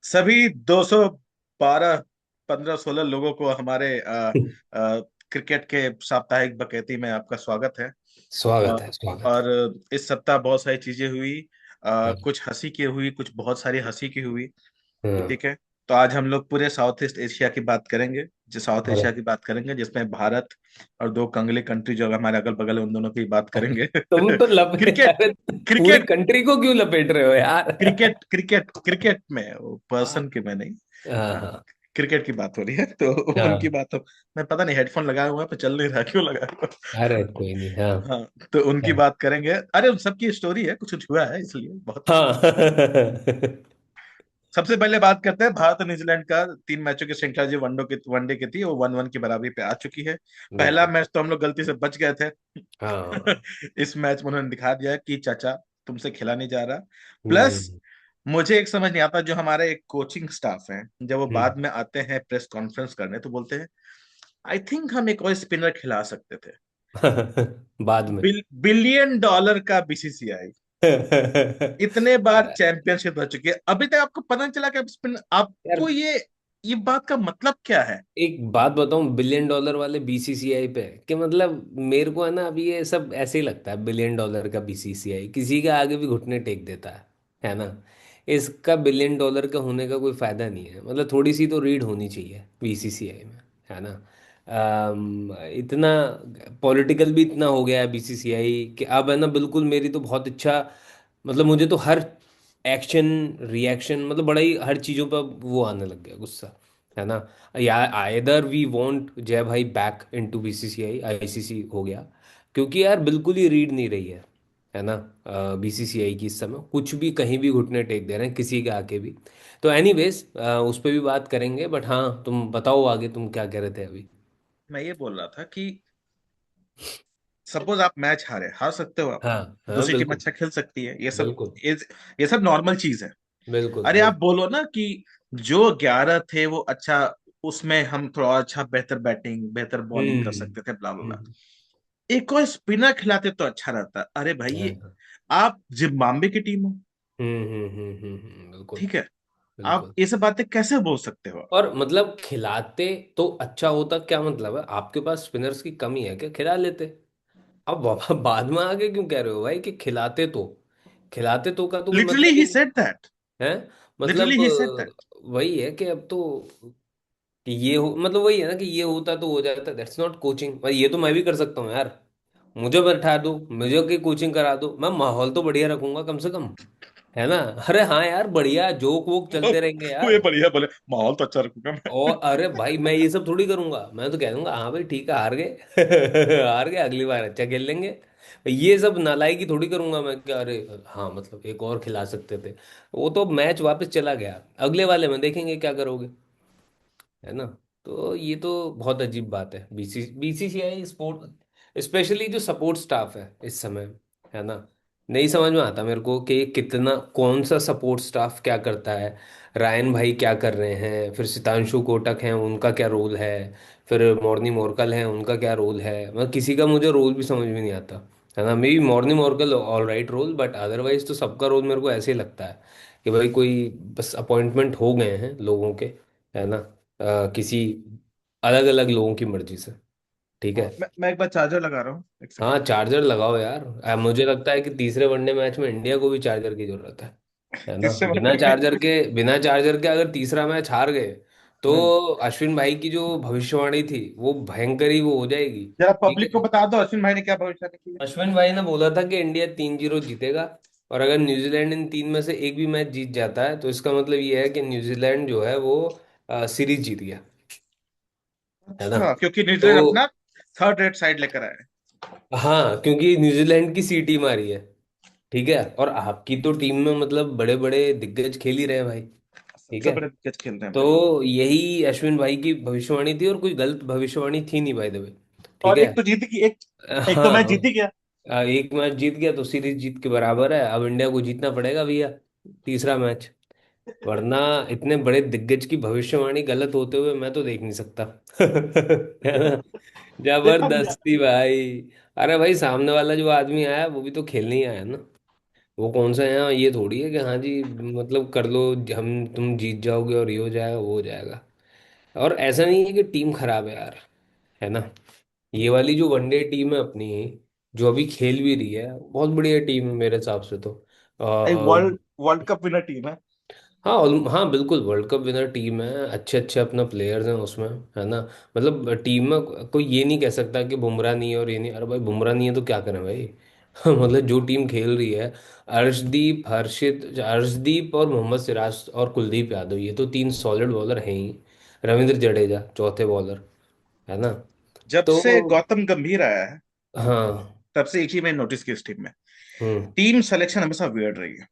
सभी 212 15 16 लोगों को हमारे क्रिकेट के साप्ताहिक बकैती में आपका स्वागत है। अ, स्वागत है, स्वागत है। और इस सप्ताह बहुत सारी चीजें हुई। हाँ। कुछ हंसी की हुई, कुछ बहुत सारी हंसी की हुई। हाँ। ठीक है। तो आज हम लोग पूरे साउथ ईस्ट एशिया की बात करेंगे, जो साउथ अरे, एशिया की बात करेंगे जिसमें भारत और दो कंगले कंट्री जो हमारे अगल बगल है उन दोनों की बात करेंगे। तुम तो क्रिकेट अरे, पूरी क्रिकेट कंट्री को क्यों लपेट रहे हो यार? क्रिकेट क्रिकेट क्रिकेट में वो हाँ। पर्सन के में नहीं। हाँ। क्रिकेट की बात हो रही है तो उनकी हाँ। बात हो। मैं पता नहीं हेडफोन लगाया हुआ है पर चल नहीं रहा, क्यों लगाया हुआ। अरे कोई नहीं। हाँ। हाँ। तो उनकी हाँ। बात करेंगे। अरे उन सबकी स्टोरी है, कुछ कुछ हुआ है इसलिए बहुत। हाँ। सबसे पहले बात करते हैं भारत और न्यूजीलैंड का 3 मैचों की श्रृंखला जो वनडे की थी वो 1-1 की बराबरी पे आ चुकी है। पहला बिल्कुल। मैच तो हम लोग गलती से बच गए थे। हाँ। इस मैच में उन्होंने दिखा दिया कि चाचा तुमसे खेला नहीं जा रहा। प्लस हम्म। मुझे एक समझ नहीं आता, जो हमारे एक कोचिंग स्टाफ है जब वो हम्म। बाद में आते हैं प्रेस कॉन्फ्रेंस करने तो बोलते हैं आई थिंक हम एक और स्पिनर खिला सकते थे। बाद में। बिलियन डॉलर का बीसीसीआई, इतने बार चैंपियनशिप रह चुकी है, अभी तक आपको पता नहीं चला कि यार, आपको ये बात का मतलब क्या है। एक बात बताऊं, बिलियन डॉलर वाले बीसीसीआई पे कि मतलब मेरे को है ना, अभी ये सब ऐसे ही लगता है। बिलियन डॉलर का बीसीसीआई किसी के आगे भी घुटने टेक देता है ना। इसका बिलियन डॉलर का होने का कोई फायदा नहीं है। मतलब थोड़ी सी तो रीड होनी चाहिए बीसीसीआई में, है ना। इतना पॉलिटिकल भी इतना हो गया है बीसीसीआई कि अब है ना, बिल्कुल मेरी तो बहुत इच्छा, मतलब मुझे तो हर एक्शन रिएक्शन, मतलब बड़ा ही हर चीज़ों पर वो आने लग गया गुस्सा, है ना। या आइदर वी वांट जय भाई बैक इनटू बीसीसीआई, आईसीसी हो गया, क्योंकि यार बिल्कुल ही रीड नहीं रही है ना। बीसीसीआई की इस समय कुछ भी कहीं भी घुटने टेक दे रहे हैं किसी के आके भी। तो एनीवेज उस पर भी बात करेंगे, बट हाँ तुम बताओ आगे, तुम क्या कह रहे थे अभी? मैं ये बोल रहा था कि सपोज आप मैच हारे, हार सकते हो आप। हाँ। हाँ दूसरी टीम बिल्कुल। अच्छा खेल सकती है, ये सब बिल्कुल। ये सब नॉर्मल चीज है। बिल्कुल। अरे आप बिल्कुल। बोलो ना कि जो 11 थे वो अच्छा, उसमें हम थोड़ा अच्छा बेहतर बैटिंग बेहतर बॉलिंग कर हम्म। सकते थे, ब्ला ब्ला ब्ला। हम्म। एक और स्पिनर खिलाते तो अच्छा रहता। अरे भाई हाँ। ये आप जिम्बाब्वे की टीम हो, बिल्कुल। ठीक है। आप बिल्कुल। ये सब बातें कैसे बोल सकते हो। और मतलब खिलाते तो अच्छा होता, क्या मतलब है? आपके पास स्पिनर्स की कमी है क्या? खिला लेते। अब बाद में आके क्यों कह रहे हो भाई कि खिलाते तो का तो कोई लिटरली मतलब ही ही नहीं सेड दैट। है। लिटरली मतलब ही सेड दैट। वही है कि अब तो कि ये हो, मतलब वही है ना कि ये होता तो हो जाता। दैट्स नॉट कोचिंग भाई, ये तो मैं भी कर सकता हूँ यार। मुझे बैठा दो, मुझे की कोचिंग करा दो, मैं माहौल तो बढ़िया रखूंगा कम से कम, है ना। अरे हाँ यार, बढ़िया जोक वोक चलते रहेंगे ये यार। बढ़िया बोले, माहौल तो अच्छा रखूंगा मैं। और अरे भाई, मैं ये सब थोड़ी करूंगा। मैं तो कह दूंगा हाँ भाई ठीक है, हार गए। हार गए, अगली बार अच्छा खेल लेंगे। ये सब नालायकी थोड़ी करूंगा मैं कि अरे हाँ मतलब एक और खिला सकते थे। वो तो मैच वापस चला गया, अगले वाले में देखेंगे क्या करोगे, है ना। तो ये तो बहुत अजीब बात है। बीसीसीआई स्पोर्ट, स्पेशली जो सपोर्ट स्टाफ है इस समय, है ना, नहीं समझ में आता मेरे को कि कितना, कौन सा सपोर्ट स्टाफ क्या करता है। रायन भाई क्या कर रहे हैं, फिर सितांशु कोटक हैं उनका क्या रोल है, फिर मॉर्नी मोरकल हैं उनका क्या रोल है। मतलब किसी का मुझे रोल भी समझ में नहीं आता, है ना। Maybe Morne Morkel all right role, but otherwise तो सबका रोल मेरे को ऐसे ही लगता है कि भाई कोई बस अपॉइंटमेंट हो गए हैं लोगों के, है ना, किसी अलग अलग लोगों की मर्जी से। ठीक है। मैं एक बार चार्जर लगा रहा हूँ, एक हाँ सेकंड। चार्जर लगाओ यार। मुझे लगता है कि तीसरे वनडे मैच में इंडिया को भी चार्जर की जरूरत है ना। तीसरे बिना वनडे में। चार्जर के, बिना चार्जर के अगर तीसरा मैच हार गए तो हम्म। अश्विन भाई की जो भविष्यवाणी थी वो भयंकर ही वो हो जाएगी। जरा ठीक पब्लिक को है। बता दो अश्विन भाई ने क्या भविष्यवाणी की है। अश्विन भाई ने बोला था कि इंडिया 3-0 जीतेगा, और अगर न्यूजीलैंड इन तीन में से एक भी मैच जीत जाता है तो इसका मतलब ये है कि न्यूजीलैंड जो है वो सीरीज जीत गया, है ना। अच्छा, क्योंकि तो न्यूजीलैंड अपना थर्ड रेट साइड लेकर आए हैं। हाँ, क्योंकि न्यूजीलैंड की सी टीम आ रही है। ठीक है, और आपकी तो टीम में मतलब बड़े बड़े दिग्गज खेल ही रहे हैं भाई। ठीक सबसे है। बड़े पिच खेल रहे हैं भाई। तो यही अश्विन भाई की भविष्यवाणी थी, और कोई गलत भविष्यवाणी थी नहीं, बाय द वे। ठीक और है। एक तो जीत की एक तो हाँ मैच हाँ। जीत ही गया। एक मैच जीत गया तो सीरीज जीत के बराबर है। अब इंडिया को जीतना पड़ेगा भैया तीसरा मैच, वरना इतने बड़े दिग्गज की भविष्यवाणी गलत होते हुए मैं तो देख नहीं सकता। है ना। देखा भी है। जबरदस्ती भाई। अरे भाई, सामने वाला जो आदमी आया वो भी तो खेलने ही आया ना। वो कौन सा है, ये थोड़ी है कि हाँ जी मतलब कर लो, हम तुम जीत जाओगे और ये हो जाएगा वो हो जाएगा। और ऐसा नहीं है कि टीम खराब है यार, है ना। ये वाली जो वनडे टीम है अपनी, जो अभी खेल भी रही है, बहुत बढ़िया टीम है मेरे हिसाब से तो। एक world world cup winner team है। हाँ हाँ बिल्कुल, वर्ल्ड कप विनर टीम है, अच्छे अच्छे अपना प्लेयर्स हैं उसमें, है ना। मतलब टीम में कोई ये नहीं कह सकता कि बुमराह नहीं है और ये नहीं, अरे भाई बुमराह नहीं है तो क्या करें भाई। मतलब जो टीम खेल रही है, अर्शदीप और मोहम्मद सिराज और कुलदीप यादव, ये तो तीन सॉलिड बॉलर हैं ही। रविंद्र जडेजा चौथे बॉलर, है ना। जब तो से गौतम गंभीर आया है, हाँ। तब से एक ही मैंने नोटिस की इस टीम में, हम्म। टीम सिलेक्शन हमेशा वियर्ड रही है।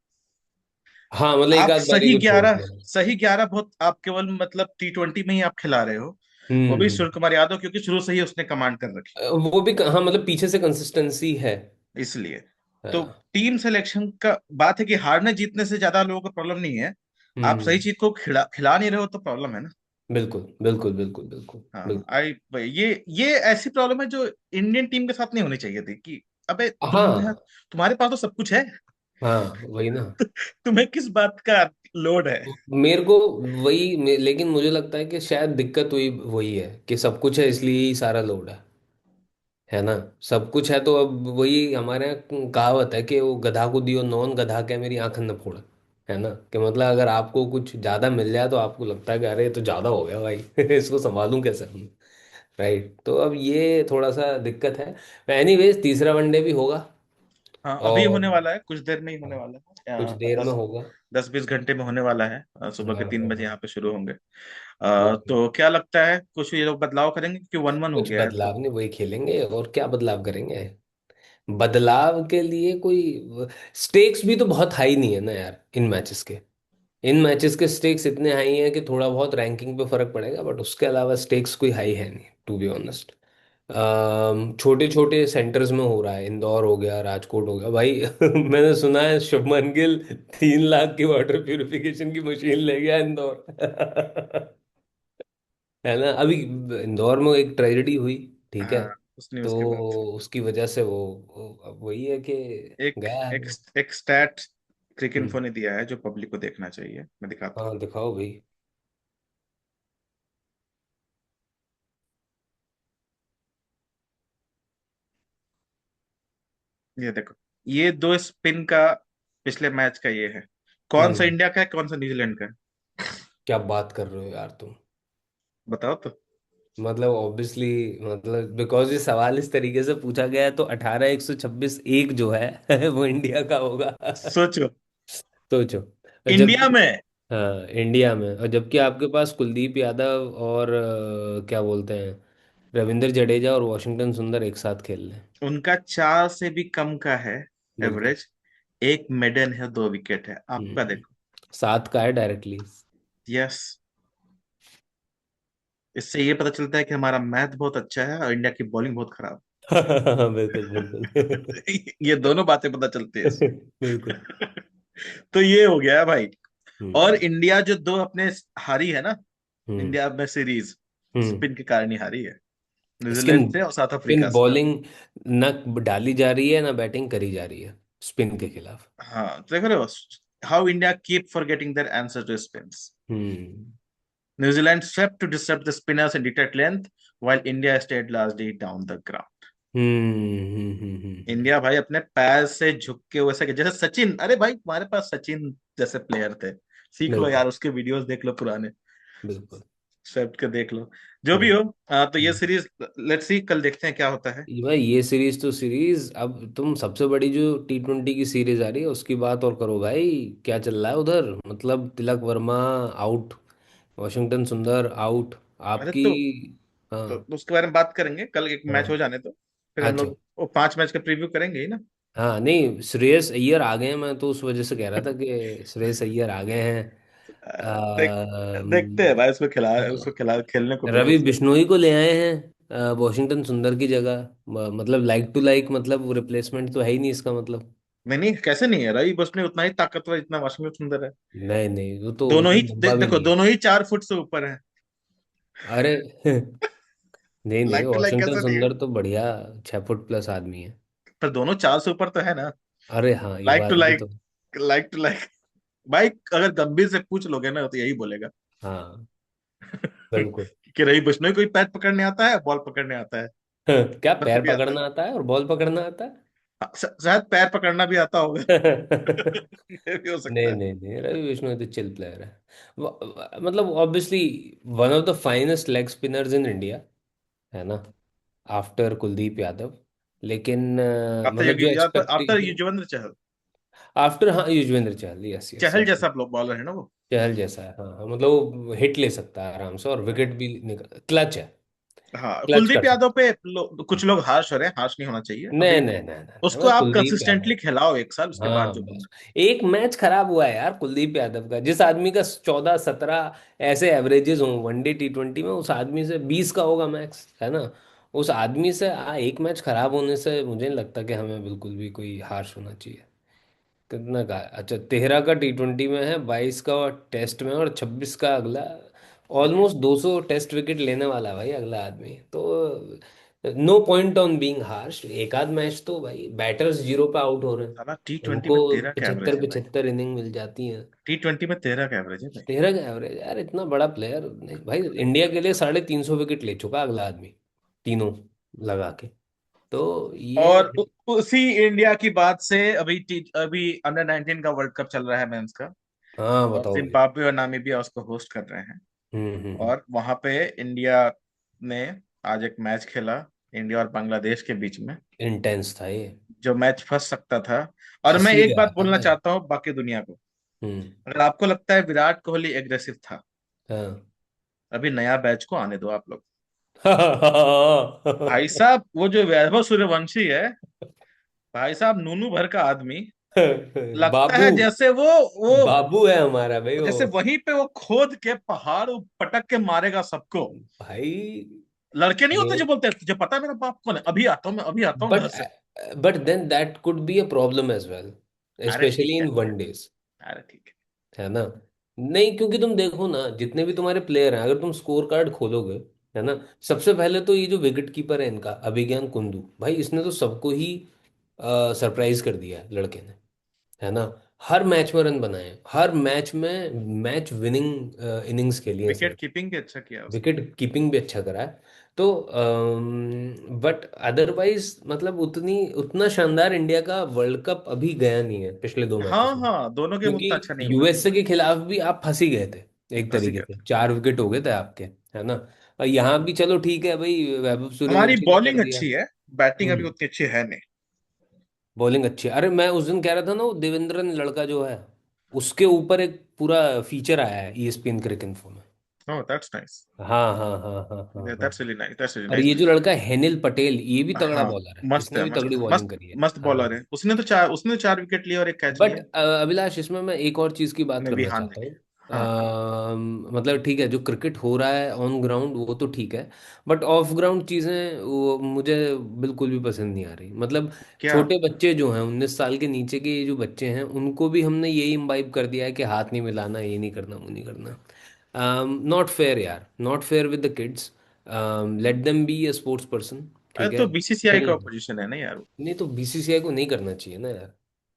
हाँ मतलब एक आप आध बारी सही को छोड़ 11, के। सही 11 बहुत, आप केवल मतलब T20 में ही आप खिला रहे हो। वो भी हम्म। सूर्य कुमार यादव, क्योंकि शुरू से ही उसने कमांड कर रखी वो भी हाँ मतलब पीछे से कंसिस्टेंसी है। है, इसलिए। तो हाँ। टीम सिलेक्शन का बात है कि हारने जीतने से ज्यादा लोगों को प्रॉब्लम नहीं है। आप सही हम्म। चीज को खिला खिला नहीं रहे हो तो प्रॉब्लम है ना। बिल्कुल बिल्कुल बिल्कुल बिल्कुल हाँ बिल्कुल। आई, ये ऐसी प्रॉब्लम है जो इंडियन टीम के साथ नहीं होनी चाहिए थी, कि अबे हाँ तुम्हारे पास तो सब कुछ है। हाँ वही ना। तुम्हें किस बात का लोड है। मेरे को लेकिन मुझे लगता है कि शायद दिक्कत हुई वही है कि सब कुछ है इसलिए ही सारा लोड है ना। सब कुछ है तो अब वही हमारे यहाँ कहावत है कि वो गधा को दियो नॉन, गधा क्या मेरी आंख न फोड़, है ना। कि मतलब अगर आपको कुछ ज्यादा मिल जाए तो आपको लगता है कि अरे ये तो ज्यादा हो गया भाई, इसको संभालूं कैसे हम। राइट, तो अब ये थोड़ा सा दिक्कत है। एनीवेज तीसरा वनडे भी होगा। हाँ अभी होने और वाला है, कुछ देर में ही होने वाला कुछ है। देर में दस होगा। 10-20 घंटे में होने वाला है। सुबह के हाँ 3 बजे हाँ। यहाँ पे शुरू होंगे। ओके। तो क्या लगता है, कुछ ये लोग बदलाव करेंगे क्योंकि 1-1 हो कुछ गया है तो। बदलाव नहीं, वही खेलेंगे और क्या बदलाव करेंगे। बदलाव के लिए कोई स्टेक्स भी तो बहुत हाई नहीं है ना यार इन मैचेस के। इन मैचेस के स्टेक्स इतने हाई हैं कि थोड़ा बहुत रैंकिंग पे फर्क पड़ेगा, बट उसके अलावा स्टेक्स कोई हाई है नहीं टू बी ऑनेस्ट। छोटे छोटे सेंटर्स में हो रहा है, इंदौर हो गया, राजकोट हो गया भाई। मैंने सुना है शुभमन गिल 3 लाख की वाटर प्यूरिफिकेशन की मशीन ले गया इंदौर। है ना। अभी इंदौर में एक ट्रेजेडी हुई, ठीक है। हाँ, उस न्यूज तो के बाद उसकी वजह से अब वही है कि एक गया है एक वो। एक स्टैट हम्म। क्रिकइंफो ने दिया है जो पब्लिक को देखना चाहिए, मैं दिखाता हाँ दिखाओ भाई। हूँ। ये देखो, ये दो स्पिन का पिछले मैच का ये है। कौन सा हम्म। इंडिया का है, कौन सा न्यूजीलैंड का है? क्या बात कर रहे हो यार तुम। बताओ तो। मतलब ऑब्वियसली, मतलब बिकॉज ये सवाल इस तरीके से पूछा गया है तो 18 126 एक जो है वो इंडिया का होगा। सोचो, सोचो। इंडिया जबकि में हाँ इंडिया में, और जबकि आपके पास कुलदीप यादव और क्या बोलते हैं, रविंद्र जडेजा और वॉशिंगटन सुंदर एक साथ खेल रहे हैं। उनका 4 से भी कम का है बिल्कुल। एवरेज। एक मेडन है, 2 विकेट है, आपका हम्म। देखो। 7 का है डायरेक्टली। यस। इससे ये पता चलता है कि हमारा मैथ बहुत अच्छा है और इंडिया की बॉलिंग बहुत खराब। बिल्कुल बिल्कुल। ये दोनों बातें पता चलती है इससे। बिल्कुल। तो ये हो गया है भाई। और हम्म। इंडिया जो दो अपने हारी है ना, हम्म। इंडिया में सीरीज हम्म। स्पिन के कारण ही हारी है, स्किन, न्यूजीलैंड से और साउथ स्पिन अफ्रीका से। बॉलिंग न डाली जा रही है ना बैटिंग करी जा रही है स्पिन के खिलाफ। हाँ तो देख रहे हो, how India keep forgetting their answer to spins. Hmm. New Zealand swept to disrupt the spinners in detached length, while India stayed largely down the ground. India भाई अपने पैर से झुक के, वैसे कि जैसे सचिन, अरे भाई तुम्हारे पास सचिन जैसे प्लेयर थे, सीख लो बिल्कुल यार, उसके वीडियोस देख लो पुराने, बिल्कुल। स्वेप्ट के देख लो, जो भी हम्म। हो। तो ये सीरीज, लेट्स सी कल देखते हैं क्या होता है। ये भाई ये सीरीज तो सीरीज, अब तुम सबसे बड़ी जो T20 की सीरीज आ रही है उसकी बात और करो भाई। क्या चल रहा है उधर, मतलब तिलक वर्मा आउट, वॉशिंगटन सुंदर आउट अरे आपकी। तो हाँ उसके बारे में बात करेंगे कल, एक मैच हाँ। हो जाने तो फिर हम अच्छा। लोग वो 5 मैच का प्रीव्यू करेंगे ही ना। हाँ नहीं, श्रेयस अय्यर आ गए हैं, मैं तो उस वजह से कह रहा था कि श्रेयस अय्यर आ गए हैं। देख देखते हैं भाई, उसको खिला खेलने को मिले रवि उसको। बिश्नोई को ले आए हैं वॉशिंगटन सुंदर की जगह। मतलब लाइक टू लाइक, मतलब वो रिप्लेसमेंट तो है ही नहीं इसका मतलब। नहीं नहीं, कैसे नहीं है, रवि बस में उतना ही ताकतवर जितना वाशिंगटन सुंदर है। नहीं नहीं, वो तो दोनों उतना ही लंबा भी देखो, नहीं है। दोनों ही 4 फुट से ऊपर है। अरे नहीं नहीं, लाइक टू लाइक वॉशिंगटन कैसे नहीं है। सुंदर तो बढ़िया 6 फुट प्लस आदमी है। पर दोनों 4 से ऊपर तो है ना। अरे हाँ, ये लाइक टू बात भी लाइक, तो। Like to like. भाई अगर गंभीर से पूछ लोगे ना तो यही बोलेगा। हाँ, बिल्कुल। कि रवि बिश्नोई कोई पैच पकड़ने आता है, बॉल पकड़ने आता है। क्या बस पैर भी आता है। पकड़ना आता है और बॉल पकड़ना आता है? हाँ, शायद पैर पकड़ना भी आता होगा। ये भी हो सकता नहीं है। नहीं नहीं, रवि बिश्नोई तो चिल प्लेयर है। मतलब obviously one of the finest leg spinners in India, है ना, आफ्टर कुलदीप यादव। लेकिन आफ्टर मतलब जो after expectation, Yuzvendra Chahal. After, हाँ, युजवेंद्र चहल, यस यस चहल यस। जैसा बॉलर है ना वो। चहल जैसा है, हाँ हाँ, मतलब वो हिट ले सकता है आराम से और विकेट भी निकल, क्लच है, हाँ, क्लच कुलदीप कर यादव सकता पे कुछ लोग हार्श हो रहे हैं, हार्श नहीं होना चाहिए है। अभी। नहीं नहीं नहीं नहीं, उसको भाई आप कुलदीप यादव। कंसिस्टेंटली खिलाओ एक साल, उसके बाद हाँ जो बस, बोलो। एक मैच खराब हुआ है यार कुलदीप यादव का। जिस आदमी का 14-17 ऐसे एवरेजेस हों वनडे T20 में, उस आदमी से 20 का होगा मैक्स, है ना। उस आदमी से एक मैच खराब होने से मुझे नहीं लगता कि हमें बिल्कुल भी कोई हार्श होना चाहिए। कितना का, अच्छा, 13 का T20 में है, 22 का टेस्ट में, और 26 का अगला। ऑलमोस्ट 200 टेस्ट विकेट लेने वाला है भाई अगला आदमी तो। No point on being harsh. एक आध मैच तो भाई बैटर्स जीरो पे आउट हो रहे हैं, साला T20 में उनको 13 का एवरेज पचहत्तर है भाई। पचहत्तर इनिंग मिल जाती हैं। T20 में 13 का एवरेज है भाई। 13 का एवरेज यार, इतना बड़ा प्लेयर नहीं भाई। इंडिया के लिए 350 विकेट ले चुका अगला आदमी, तीनों लगा के। तो ये, और उसी इंडिया की बात से अभी अंडर 19 का वर्ल्ड कप चल रहा है मेंस का। हाँ और बताओ भाई। जिम्बाब्वे और नामीबिया उसको होस्ट कर रहे हैं। हम्म। और वहां पे इंडिया ने आज एक मैच खेला, इंडिया और बांग्लादेश के बीच में, इंटेंस था ये। जो मैच फंस सकता था। और मैं फंसी एक गया बात था बोलना भाई। चाहता हूँ बाकी दुनिया को। हम्म। अगर आपको लगता है विराट कोहली एग्रेसिव था, हाँ। अभी नया बैच को आने दो आप लोग। भाई साहब वो जो वैभव सूर्यवंशी है, भाई साहब नूनू भर का आदमी, लगता बाबू, है जैसे वो बाबू है हमारा भाई वो। जैसे वहीं पे वो खोद के पहाड़ पटक के मारेगा सबको। भाई लड़के नहीं होते ये, जो बोलते हैं तुझे पता है मेरा बाप कौन है, अभी आता हूँ मैं, अभी आता हूँ बट घर से। But then that could be a problem as well, अरे ठीक स्पेशली है। इन वनडेज, अरे ठीक है ना। नहीं, क्योंकि तुम देखो ना, जितने भी तुम्हारे प्लेयर हैं, अगर तुम स्कोर कार्ड खोलोगे, है ना, सबसे पहले तो ये जो विकेट कीपर है इनका, अभिज्ञान कुंडू, भाई इसने तो सबको ही सरप्राइज कर दिया है लड़के ने, है ना। हर मैच में रन बनाए, हर मैच में मैच विनिंग इनिंग्स खेली है विकेट इसने। कीपिंग भी अच्छा किया उसने। विकेट कीपिंग भी अच्छा करा है। तो बट अदरवाइज मतलब उतनी उतना शानदार इंडिया का वर्ल्ड कप अभी गया नहीं है पिछले दो हाँ मैचेस में। हाँ, दोनों गेम क्योंकि उतना अच्छा नहीं हुआ है। यूएसए के खिलाफ भी आप फंस ही गए थे एक फंसी तरीके गया से, था। 4 विकेट हो गए थे आपके, है ना। और यहाँ भी चलो ठीक है भाई, वैभव हमारी सूर्यवंशी ने कर बॉलिंग दिया। अच्छी है, बैटिंग अभी हम्म। उतनी अच्छी है नहीं। बॉलिंग अच्छी है। अरे मैं उस दिन कह रहा था ना, वो देवेंद्रन लड़का जो है, उसके ऊपर एक पूरा फीचर आया है ESPN क्रिक इन्फो में। Oh that's nice. हाँ हाँ हाँ हाँ हाँ हाँ। That's really nice, that's really और नाइस। ये जो लड़का है हेनिल पटेल, ये भी तगड़ा हाँ, बॉलर है, मस्त इसने है, भी मस्त तगड़ी मस्त बॉलिंग करी है। मस्त बॉलर हाँ। है। उसने 4 विकेट लिए और एक कैच बट लिया। अभिलाष, इसमें मैं एक और चीज़ की बात में करना विहान ने चाहता हूँ। लिया। हाँ। मतलब ठीक है, जो क्रिकेट हो रहा है ऑन ग्राउंड वो तो ठीक है, बट ऑफ ग्राउंड चीज़ें वो मुझे बिल्कुल भी पसंद नहीं आ रही। मतलब क्या? छोटे बच्चे जो हैं, 19 साल के नीचे के ये जो बच्चे हैं, उनको भी हमने यही इम्बाइब कर दिया है कि हाथ नहीं मिलाना, ये नहीं करना, वो नहीं करना। नॉट फेयर यार, not fair with the kids. Let them be a sports person, अरे ठीक है, तो बीसीसीआई का खेलने दो। पोजीशन है ना यार वो। नहीं तो बीसीसीआई को नहीं करना चाहिए ना यार। अरे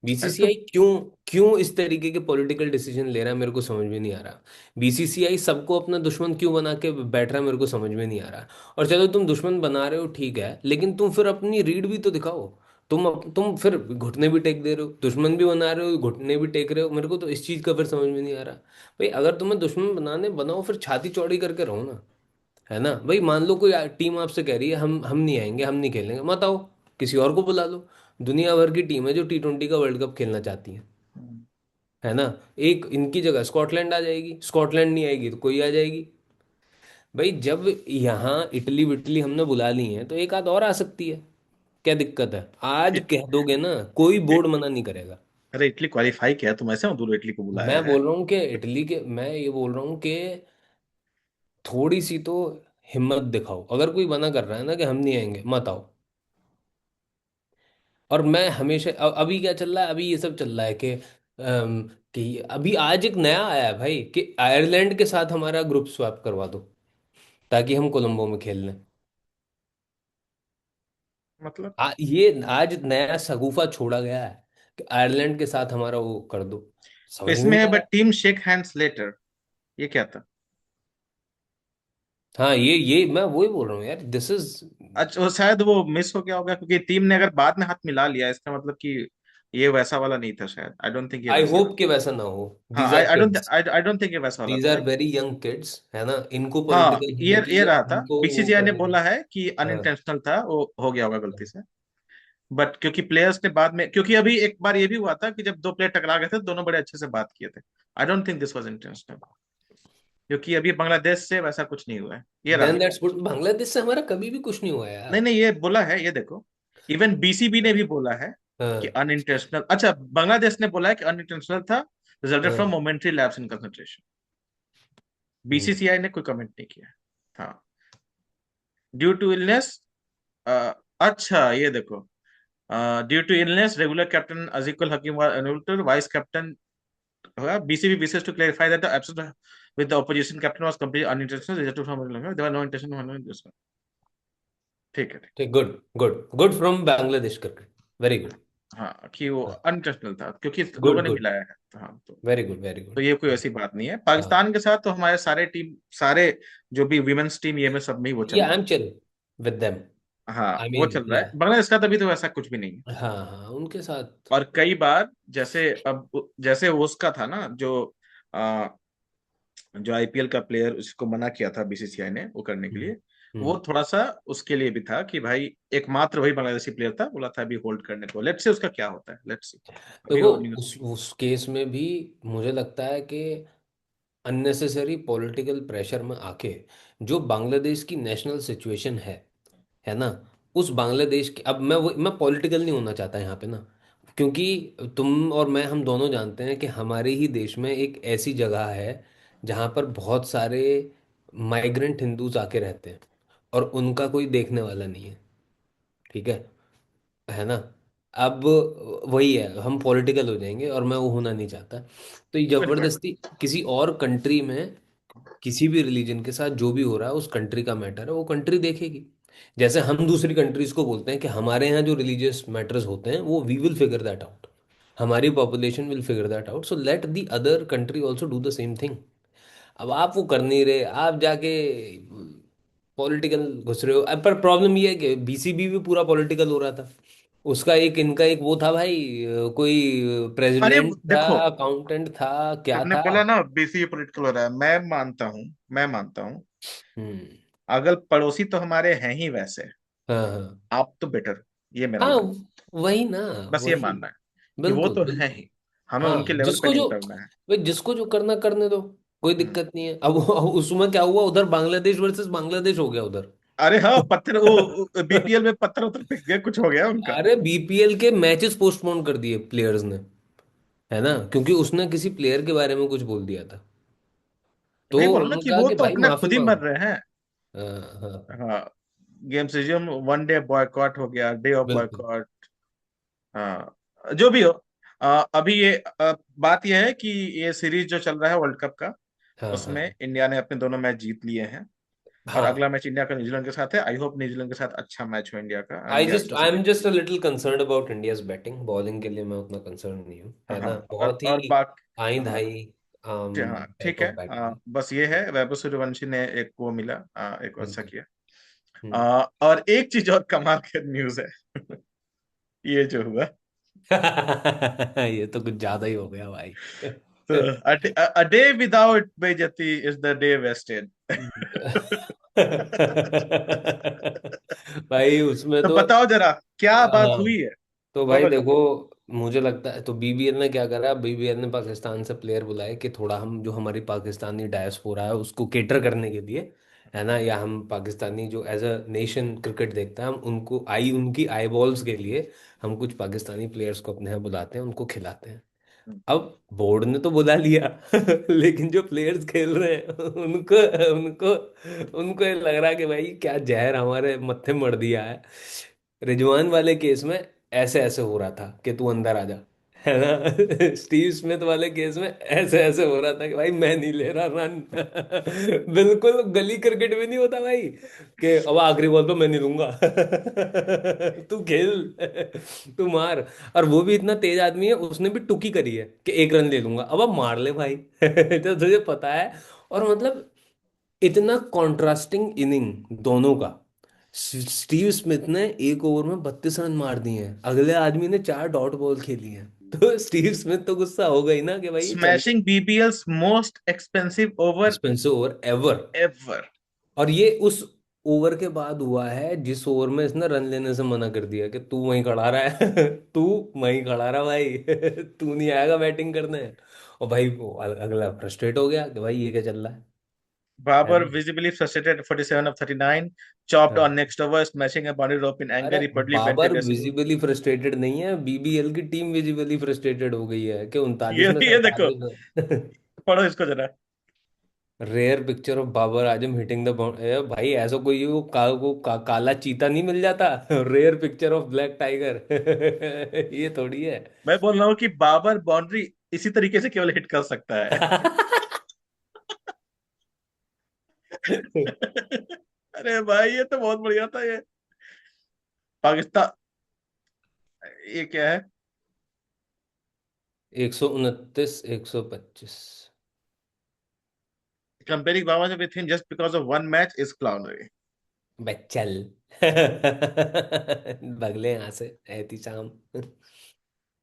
तो बीसीसीआई क्यों, क्यों इस तरीके के पॉलिटिकल डिसीजन ले रहा है, मेरे को समझ में नहीं आ रहा। बीसीसीआई सबको अपना दुश्मन क्यों बना के बैठ रहा है, मेरे को समझ में नहीं आ रहा। और चलो तुम दुश्मन बना रहे हो ठीक है, लेकिन तुम फिर अपनी रीड भी तो दिखाओ। तुम फिर घुटने भी टेक दे रहे हो, दुश्मन भी बना रहे हो, घुटने भी टेक रहे हो। मेरे को तो इस चीज़ का फिर समझ में नहीं आ रहा। भाई अगर तुम्हें दुश्मन बनाने बनाओ, फिर छाती चौड़ी करके रहो ना, है ना। भाई मान लो कोई टीम आपसे कह रही है हम नहीं आएंगे, हम नहीं खेलेंगे, मत आओ, किसी और को बुला लो। दुनिया भर की टीम है जो T20 का वर्ल्ड कप खेलना चाहती है, है ना। एक इनकी जगह स्कॉटलैंड आ जाएगी, स्कॉटलैंड नहीं आएगी तो कोई आ जाएगी। भाई जब यहाँ इटली विटली हमने बुला ली है, तो एक आध और आ सकती है, क्या दिक्कत है? आज इट, कह दोगे ना, कोई इट, बोर्ड मना नहीं करेगा। अरे इटली क्वालिफाई किया, तुम ऐसे दूर इटली को बुलाया मैं है। बोल रहा हूँ कि इटली के, मैं ये बोल रहा हूँ कि थोड़ी सी तो हिम्मत दिखाओ। अगर कोई मना कर रहा है ना कि हम नहीं आएंगे, मत आओ। और मैं हमेशा अभी क्या चल रहा है, अभी ये सब चल रहा है कि अभी आज एक नया आया है भाई, कि आयरलैंड के साथ हमारा ग्रुप स्वैप करवा दो, ताकि हम कोलंबो में खेल लें। मतलब ये आज नया शगुफा छोड़ा गया है, आयरलैंड के साथ हमारा वो कर दो। तो समझ में इसमें नहीं है आ बट रहा। टीम शेक हैंड्स लेटर, ये क्या था? हाँ, ये मैं वही बोल रहा हूँ यार, दिस इज। अच्छा, वो शायद वो मिस हो गया होगा, क्योंकि टीम ने अगर बाद में हाथ मिला लिया इसका मतलब कि ये वैसा वाला नहीं था शायद। आई डोंट थिंक ये आई वैसा होप वाला। कि वैसा ना हो। हाँ, these are kids. I don't think ये वैसा वाला दीज था। आर वेरी यंग किड्स, है ना, इनको हाँ, पॉलिटिकल होने ये चाहिए, रहा था, इनको वो बीसीसीआई ने करना। बोला है कि हाँ। अनइंटेंशनल था, वो हो गया होगा गलती से। बट क्योंकि प्लेयर्स ने बाद में, क्योंकि अभी एक बार ये भी हुआ था कि जब दो प्लेयर टकरा गए थे, दोनों बड़े अच्छे से बात किए थे। आई don't think this was intentional, क्योंकि अभी बांग्लादेश से वैसा कुछ नहीं हुआ है। ये देन रहा। That's good. बांग्लादेश से हमारा कभी भी कुछ नहीं हुआ नहीं यार। नहीं, ये बोला है, ये देखो। इवन बीसीबी ने भी बोला है कि हाँ। अनइंटेंशनल, अच्छा, बांग्लादेश ने बोला है कि अनइंटेंशनल था, रिजल्टेड फ्रॉम हाँ। Momentary lapse in concentration. Hmm. BCCI ने कोई कमेंट नहीं किया। हाँ, ड्यू टू इलनेस। अच्छा, ये देखो, due to illness regular captain Azizul Hakim vice captain होगा। BCB wishes to clarify that the absence with the opposition captain was completely unintentional, resulted from there were no intention। ठीक है, ठीक। ठीक, good good good from Bangladesh cricket. Very good. हाँ, कि वो unintentional था क्योंकि लोगों गुड ने गुड। मिलाया है, तो हाँ, वेरी गुड वेरी तो गुड। ये कोई ऐसी बात नहीं है। हाँ, पाकिस्तान के साथ तो हमारे सारे टीम, सारे जो भी विमेन्स टीम, ये में सब में ही वो ये चल आई रहा एम चिल विद देम। है। हाँ, आई वो मीन चल रहा या। है। बांग्लादेश का तभी तो ऐसा कुछ भी नहीं है। हाँ हाँ, उनके साथ। और कई बार, जैसे अब, जैसे उसका था ना, जो आईपीएल का प्लेयर, उसको मना किया था बीसीसीआई ने वो करने के हम्म। लिए। वो हम्म। थोड़ा सा उसके लिए भी था कि भाई, एकमात्र वही बांग्लादेशी प्लेयर था, बोला था अभी होल्ड करने को, लेट्स से उसका क्या होता है, लेट्स सी। अभी देखो, न्यूज़ नहीं। उस केस में भी मुझे लगता है कि अननेसेसरी पॉलिटिकल प्रेशर में आके जो बांग्लादेश की नेशनल सिचुएशन है ना, उस बांग्लादेश की, अब मैं पॉलिटिकल नहीं होना चाहता यहाँ पे ना, क्योंकि तुम और मैं, हम दोनों जानते हैं कि हमारे ही देश में एक ऐसी जगह है जहाँ पर बहुत सारे माइग्रेंट हिंदूज आके रहते हैं और उनका कोई देखने वाला नहीं है। ठीक है ना। अब वही है, हम पॉलिटिकल हो जाएंगे और मैं वो होना नहीं चाहता। तो ये बिल्कुल। जबरदस्ती किसी और कंट्री में किसी भी रिलीजन के साथ जो भी हो रहा है, उस कंट्री का मैटर है, वो कंट्री देखेगी। जैसे हम दूसरी कंट्रीज को बोलते हैं कि हमारे यहाँ जो रिलीजियस मैटर्स होते हैं वो we will figure that out, हमारी population will figure that out, so let the other country also do the same thing. अब आप वो कर नहीं रहे, आप जाके पॉलिटिकल घुस रहे हो। अब पर प्रॉब्लम ये है कि बीसीबी भी पूरा पॉलिटिकल हो रहा था। उसका एक, इनका एक वो था भाई, कोई अरे प्रेसिडेंट था, देखो, अकाउंटेंट था, क्या आपने था। बोला ना बीसी पॉलिटिकल हो रहा है, मैं मानता हूँ, मैं मानता हूँ। हम्म। अगर पड़ोसी तो हमारे हैं ही वैसे, हाँ हाँ। आप तो बेटर, ये मेरा हाँ, मानना वही ना। है। बस ये वही। मानना है कि वो बिल्कुल तो है बिल्कुल। ही, हमें हाँ, उनके लेवल पे जिसको नहीं जो, उतरना है। भाई जिसको जो करना करने दो, कोई हम्म। दिक्कत नहीं है। अब उसमें क्या हुआ, उधर बांग्लादेश वर्सेस बांग्लादेश हो गया उधर। अरे हाँ, पत्थर, वो बीपीएल में पत्थर उतर फेंक गए, कुछ हो गया उनका। अरे बीपीएल के मैचेस पोस्टपोन कर दिए प्लेयर्स ने, है ना, क्योंकि उसने किसी प्लेयर के बारे में कुछ बोल दिया था। तो वही बोलो ना उन्होंने कि कहा वो कि तो भाई अपना माफी खुद ही मर मांगो। रहे हैं। हाँ हाँ। हाँ, गेम से जो वन डे बॉयकॉट हो गया, डे ऑफ बिल्कुल। बॉयकॉट। हाँ, जो भी हो। अभी ये बात यह है कि ये सीरीज जो चल रहा है वर्ल्ड कप का, हाँ उसमें हाँ। इंडिया ने अपने दोनों मैच जीत लिए हैं। और हाँ, अगला मैच इंडिया का न्यूजीलैंड के साथ है। आई होप न्यूजीलैंड के साथ अच्छा मैच हो इंडिया का, आई इंडिया जस्ट अच्छा से आई एम खेले। Just a little concerned about India's batting, bowling के लिए मैं उतना कंसर्न नहीं हूँ, है हाँ, ना, बहुत और ही बाकी, आई हाँ, धाई हाँ, टाइप ठीक है। Of batting. बस ये है, वैभव सूर्यवंशी ने एक वो मिला, एक अच्छा बिल्कुल। किया। हम्म। और एक चीज और कमाल की न्यूज है। ये जो हुआ, ये तो कुछ ज्यादा ही हो गया भाई। तो a day without बेइज्जती is the day wasted। भाई उसमें तो तो, बताओ जरा, क्या बात हाँ, हुई है? तो भाई बोलो जरा। देखो, मुझे लगता है तो बीबीएल ने क्या करा, बीबीएल ने पाकिस्तान से प्लेयर बुलाए कि थोड़ा हम जो हमारी पाकिस्तानी डायस्पोरा है उसको केटर करने के लिए, है ना, या हम पाकिस्तानी जो एज अ नेशन क्रिकेट देखता है, हम उनको उनकी आई बॉल्स के लिए हम कुछ पाकिस्तानी प्लेयर्स को अपने यहाँ बुलाते हैं, उनको खिलाते हैं। अब बोर्ड ने तो बुला लिया लेकिन जो प्लेयर्स खेल रहे हैं उनको उनको उनको ये लग रहा है कि भाई क्या जहर हमारे मत्थे मर दिया है। रिजवान वाले केस में ऐसे ऐसे हो रहा था कि तू अंदर आ जा, है ना। स्टीव स्मिथ वाले केस में ऐसे ऐसे हो रहा था कि भाई मैं नहीं ले रहा रन। बिल्कुल गली क्रिकेट में नहीं होता भाई, कि अब आखिरी बॉल पे मैं नहीं दूंगा। तू खेल, तू मार। और वो भी इतना तेज आदमी है, उसने भी टुकी करी है कि एक रन ले लूंगा, अब मार ले भाई। तो तुझे पता है। और मतलब इतना कॉन्ट्रास्टिंग इनिंग दोनों का। स्टीव स्मिथ ने एक ओवर में 32 रन मार दिए हैं, अगले आदमी ने 4 डॉट बॉल खेली हैं। तो स्टीव स्मिथ तो गुस्सा हो गई ना कि भाई ये चल smashing BBL's most expensive over expensive over ever. Ever. और ये उस ओवर के बाद हुआ है जिस ओवर में इसने रन लेने से मना कर दिया, कि तू वहीं खड़ा रहा है। तू वहीं खड़ा रहा भाई। तू नहीं आएगा बैटिंग करने। और भाई वो अगला फ्रस्ट्रेट हो गया कि भाई ये क्या चल रहा है Babar ना। visibly frustrated at 47 of 39, chopped on हाँ। next over, smashing a boundary rope in anger. अरे Reportedly Babar vented a single. Visibly frustrated नहीं है, बीबीएल की टीम विजिबली फ्रस्ट्रेटेड हो गई है कि 39 में ये देखो, 47। पढ़ो इसको जरा। Rare picture of Babar Azam hitting the भाई ऐसा कोई काला चीता नहीं मिल जाता। Rare picture of black tiger. ये थोड़ी है। मैं बोल रहा हूँ कि बाबर बाउंड्री इसी तरीके से केवल हिट कर सकता है। अरे भाई ये तो बहुत बढ़िया था ये। पाकिस्तान, ये क्या है? 129 125। Comparing Babar with him just because of one match is clownery. बच्चल। बगले यहाँ से Ehtisham.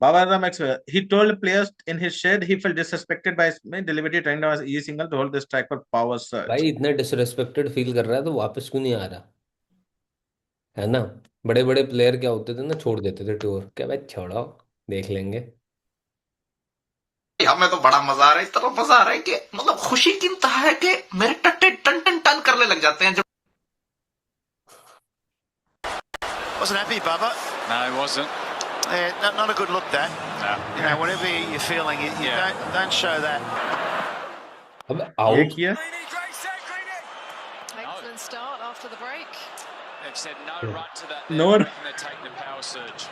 Babar Azam he told players in his shed he felt disrespected by Smith, deliberately trying down easy single to hold the strike for power भाई surge. इतना disrespected feel कर रहा है तो वापस क्यों नहीं आ रहा, है ना। बड़े बड़े प्लेयर क्या होते थे ना, छोड़ देते थे टूर, क्या भाई छोड़ो, देख लेंगे। हमें तो बड़ा मजा आ रहा है, इतना मजा आ रहा है कि मतलब खुशी की इंतहा है कि मेरे टट्टे टन टन टन करने लग जाते हैं जब Wasn't happy, Bubba. No, he wasn't. Not a good look, that. No. You know, whatever you're feeling, you Yeah. don't show that. अब ये आउट। किया। Excellent start after the break. They've said no run to that. No There, one- and they're taking the power surge.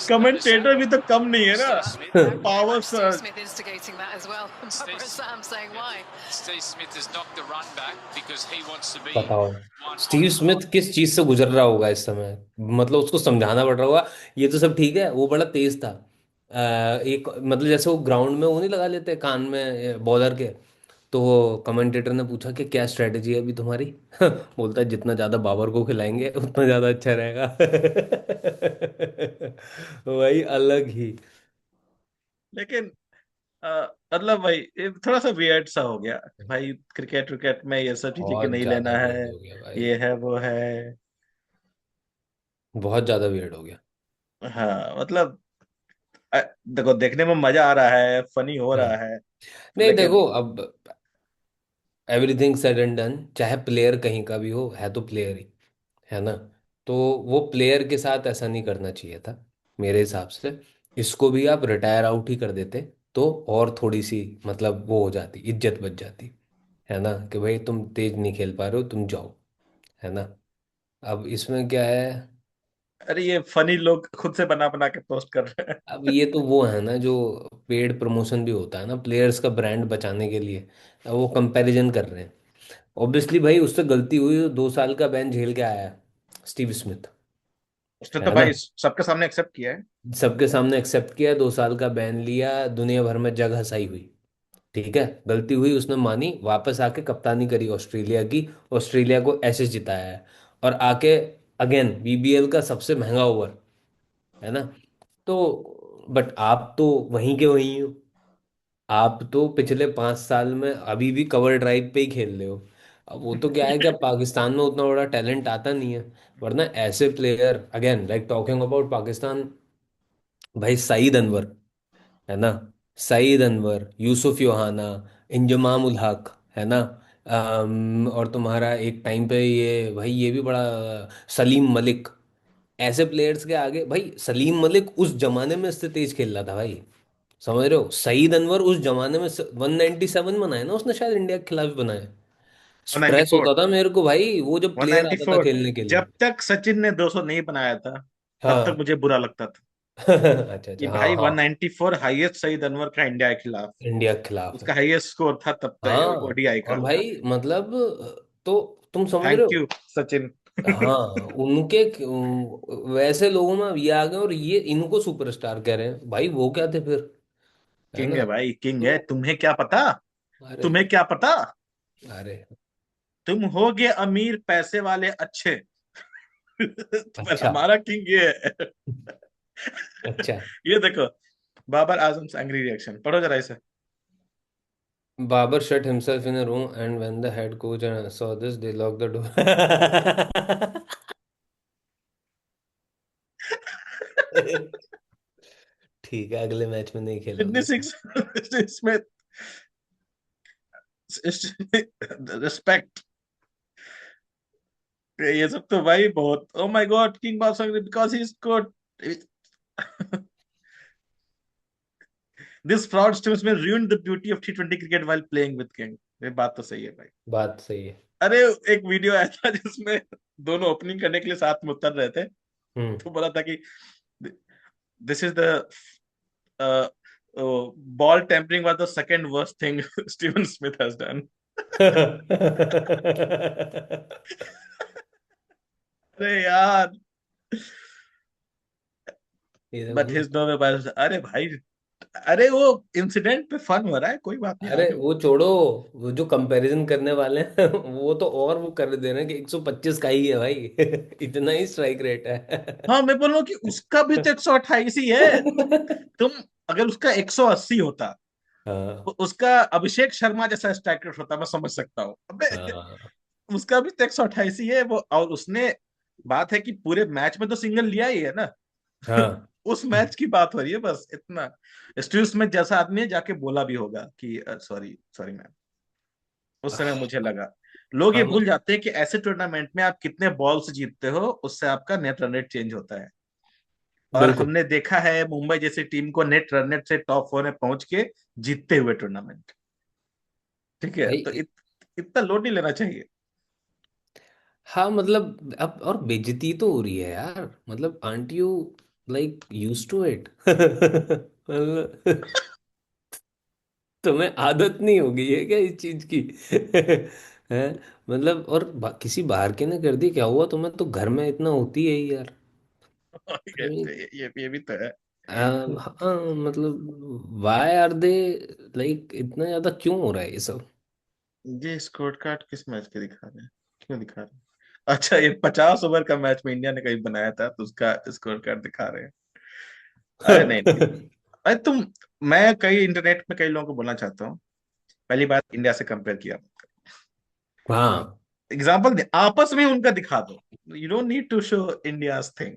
Commentator भी तो कम नहीं है ना। Steve Smith, Power Steve surge. Smith instigating that as well. And Steve- Barbara Sam saying why. Steve Smith has knocked the run back because he wants to be बताओ one Steve on Smith किस चीज से गुजर रहा होगा इस समय, मतलब उसको समझाना पड़ रहा होगा। ये तो सब ठीक है, वो बड़ा तेज था। एक मतलब जैसे वो ग्राउंड में वो नहीं लगा लेते कान में बॉलर के, तो वो कमेंटेटर ने पूछा कि क्या स्ट्रेटजी है अभी तुम्हारी। बोलता है जितना ज्यादा बाबर को खिलाएंगे उतना ज्यादा अच्छा रहेगा। वही अलग ही। लेकिन मतलब भाई ये थोड़ा सा वियर्ड सा हो गया भाई। क्रिकेट विकेट में ये सब चीजें कि बहुत नहीं ज्यादा लेना है, वियर्ड हो गया भाई, ये है वो है। बहुत ज्यादा वियर्ड हो गया। हाँ मतलब देखो देखने में मजा आ रहा है, फनी हो हाँ। रहा है, नहीं लेकिन देखो अब एवरीथिंग सेड एंड डन, चाहे प्लेयर कहीं का भी हो, है तो प्लेयर ही, है ना। तो वो प्लेयर के साथ ऐसा नहीं करना चाहिए था मेरे हिसाब से। इसको भी आप रिटायर आउट ही कर देते तो और थोड़ी सी मतलब वो हो जाती, इज्जत बच जाती, है ना, कि भाई तुम तेज नहीं खेल पा रहे हो, तुम जाओ, है ना। अब इसमें क्या है। अरे ये फनी लोग खुद से बना बना के पोस्ट कर रहे हैं। अब ये तो वो है ना जो पेड प्रमोशन भी होता है ना प्लेयर्स का ब्रांड बचाने के लिए, अब वो कंपैरिजन कर रहे हैं। ऑब्वियसली भाई उससे गलती हुई, 2 साल का बैन झेल के आया है स्टीव स्मिथ, उसने तो है ना। भाई सबके सामने एक्सेप्ट किया है। सबके सामने एक्सेप्ट किया, 2 साल का बैन लिया, दुनिया भर में जग हंसाई हुई। ठीक है, गलती हुई, उसने मानी, वापस आके कप्तानी करी ऑस्ट्रेलिया की, ऑस्ट्रेलिया को ऐसे जिताया है। और आके अगेन बीबीएल का सबसे महंगा ओवर, है ना। तो बट आप तो वहीं के वहीं हो, आप तो पिछले 5 साल में अभी भी कवर ड्राइव पे ही खेल रहे हो। अब वो तो क्या है कि अब पाकिस्तान में उतना बड़ा टैलेंट आता नहीं है, वरना ऐसे player again like talking about Pakistan, भाई सईद अनवर, है ना, सईद अनवर, यूसुफ योहाना, इंजमाम उल हक, है ना। और तुम्हारा एक टाइम पे ये भाई ये भी बड़ा सलीम मलिक, ऐसे प्लेयर्स के आगे भाई सलीम मलिक उस जमाने में इससे तेज खेल रहा था भाई, समझ रहे हो। सईद अनवर उस जमाने में 197 बनाए ना उसने, शायद इंडिया के खिलाफ बनाए। स्ट्रेस 194, होता था मेरे को भाई वो जब प्लेयर आता था 194। खेलने के लिए। जब तक सचिन ने 200 नहीं बनाया था तब तक हाँ। मुझे बुरा लगता था। अच्छा कि अच्छा, हाँ भाई हाँ। 194 हाईएस्ट सईद अनवर का इंडिया के खिलाफ, इंडिया के खिलाफ है। उसका हाईएस्ट स्कोर था तब तक हाँ। ओडीआई और का। भाई मतलब तो तुम समझ रहे थैंक हो। यू सचिन। हाँ, उनके वैसे लोगों में अब ये आ गए और ये इनको सुपरस्टार कह रहे हैं, भाई वो क्या थे फिर, है किंग ना। है भाई, किंग है। तो तुम्हें क्या पता, अरे, तुम्हें क्या पता, अरे, तुम होगे अमीर पैसे वाले अच्छे। पर अच्छा, हमारा किंग ये है। अच्छा। ये देखो, बाबर आजम से एंग्री रिएक्शन पढ़ो जरा इसे। Barber shut himself in a room, and when the head coach saw this, they locked the door. ठीक है, अगले मैच में नहीं सिडनी खेलोगे। Six Smith, respect. ये सब तो भाई बहुत, ओ माय गॉड, किंग बादशाह because he scored this fraud stems में ruined the beauty of T20 cricket while playing with king। ये बात तो सही है भाई। बात सही है। अरे एक वीडियो आया था जिसमें दोनों ओपनिंग करने के लिए साथ में उतर रहे थे, हम्म। तो बोला था कि this is the ball tampering was the second worst thing Steven Smith has done. अरे यार, ये देखो बट ना। His no way. अरे भाई, अरे वो इंसिडेंट पे फन हो रहा है, कोई बात नहीं, अरे आगे वो छोड़ो, वो जो कंपैरिजन करने वाले हैं वो तो और वो कर दे रहे हैं कि 125 का ही है भाई। इतना ही स्ट्राइक रेट है। हाँ मैं बोल रहा हूँ कि उसका भी तो 128 ही है। तुम, अगर उसका 180 होता, हाँ, उसका अभिषेक शर्मा जैसा स्ट्राइक रेट होता, मैं समझ सकता हूँ। अबे हाँ, उसका भी तो 128 ही है वो, और उसने, बात है कि पूरे मैच में तो सिंगल लिया ही है ना। हाँ। उस मैच की बात हो रही है बस इतना। स्टीव स्मिथ जैसा आदमी है, जाके बोला भी होगा कि सॉरी सॉरी मैम। उस समय मुझे लगा, लोग ये हाँ, भूल जाते हैं कि ऐसे टूर्नामेंट में आप कितने बॉल से जीतते हो, उससे आपका नेट रन रेट चेंज होता है। और बिल्कुल हमने देखा है मुंबई जैसी टीम को नेट रन रेट से टॉप 4 में पहुंच के जीतते हुए टूर्नामेंट। ठीक है, तो भाई। इतना लोड नहीं लेना चाहिए। हाँ मतलब अब और बेइज्जती तो हो रही है यार, मतलब aren't you like used to it. मतलब तुम्हें आदत नहीं हो गई है क्या इस चीज की? है, मतलब और किसी बाहर के ने कर दी क्या हुआ, तुम्हें तो घर में इतना होती है ही यार। ये I mean, ये भी तो है। हाँ मतलब वाई आर दे, लाइक इतना ज्यादा क्यों हो रहा है ये सब? ये स्कोर कार्ड किस मैच के दिखा रहे हैं, क्यों दिखा रहे हैं? अच्छा, ये 50 ओवर का मैच में इंडिया ने कहीं बनाया था, तो उसका स्कोर कार्ड दिखा रहे हैं। अरे नहीं नहीं, अरे तुम, मैं कई इंटरनेट में कई लोगों को बोलना चाहता हूँ, पहली बात इंडिया से कंपेयर किया, हाँ। एग्जाम्पल आपस में उनका दिखा दो, you don't need to show India's thing.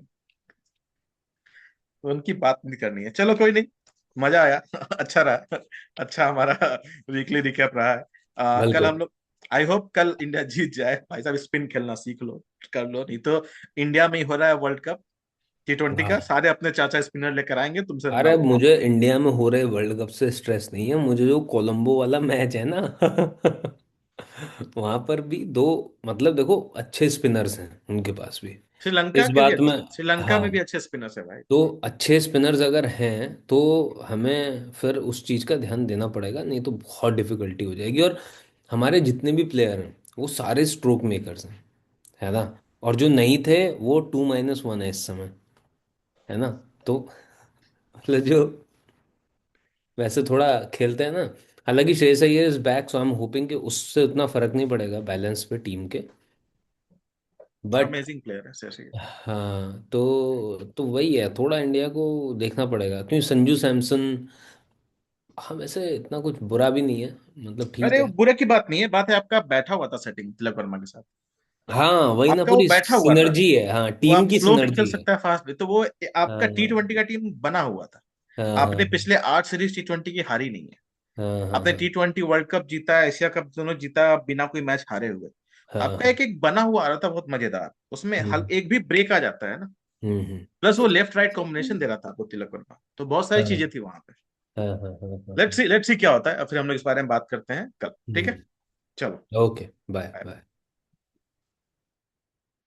उनकी बात नहीं करनी है, चलो कोई नहीं, मजा आया। अच्छा रहा, अच्छा हमारा वीकली रिकैप रहा है। कल बिल्कुल। हम लोग, आई होप कल इंडिया जीत जाए भाई साहब, स्पिन खेलना सीख लो, कर लो, नहीं तो इंडिया में ही हो रहा है वर्ल्ड कप T20 का, हाँ। सारे अपने चाचा स्पिनर लेकर आएंगे, तुमसे ना अरे होगा। मुझे इंडिया में हो रहे वर्ल्ड कप से स्ट्रेस नहीं है, मुझे जो कोलंबो वाला मैच है ना, वहां पर भी दो, मतलब देखो अच्छे स्पिनर्स हैं उनके पास भी। श्रीलंका इस के भी बात में, अच्छे, श्रीलंका हाँ, में भी अच्छे स्पिनर्स है भाई। तो अच्छे स्पिनर्स अगर हैं तो हमें फिर उस चीज़ का ध्यान देना पड़ेगा, नहीं तो बहुत डिफिकल्टी हो जाएगी। और हमारे जितने भी प्लेयर हैं वो सारे स्ट्रोक मेकर्स हैं, है ना। और जो नहीं थे वो 2-1 है इस समय, है ना। तो मतलब जो वैसे थोड़ा खेलते हैं ना, हालांकि Shreyas Iyer is back, so I am hoping कि उससे उतना फर्क नहीं पड़ेगा बैलेंस पे टीम के। बट अमेजिंग प्लेयर है seriously। हाँ, तो वही है, थोड़ा इंडिया को देखना पड़ेगा क्योंकि संजू सैमसन, हाँ वैसे इतना कुछ बुरा भी नहीं है, मतलब ठीक अरे वो है। बुरे की बात नहीं है, बात है आपका बैठा हुआ था सेटिंग तिलक वर्मा के साथ, हाँ वही ना, आपका वो पूरी बैठा हुआ था, सिनर्जी है, हाँ वो टीम आप की स्लो भी खेल सिनर्जी है। सकता है, फास्ट भी, तो वो आपका हाँ, T20 का टीम बना हुआ था। हाँ, हाँ, आपने पिछले 8 सीरीज T20 की हारी नहीं है। हाँ, हाँ, आपने हाँ, T20 वर्ल्ड कप जीता, एशिया कप दोनों जीता बिना कोई मैच हारे हुए। हाँ, आपका हाँ, एक एक बना हुआ आ रहा था बहुत मजेदार, उसमें हल हम्म, एक भी ब्रेक आ जाता है ना। हम्म, प्लस वो लेफ्ट राइट कॉम्बिनेशन दे रहा था आपको तिलक वर्मा, तो बहुत सारी हाँ, चीजें थी वहां पे। हाँ, हाँ, हाँ, हाँ, लेट्स सी क्या होता है, फिर हम लोग इस बारे में बात करते हैं कल, ठीक है। हम्म। चलो। Okay, bye bye। बाय।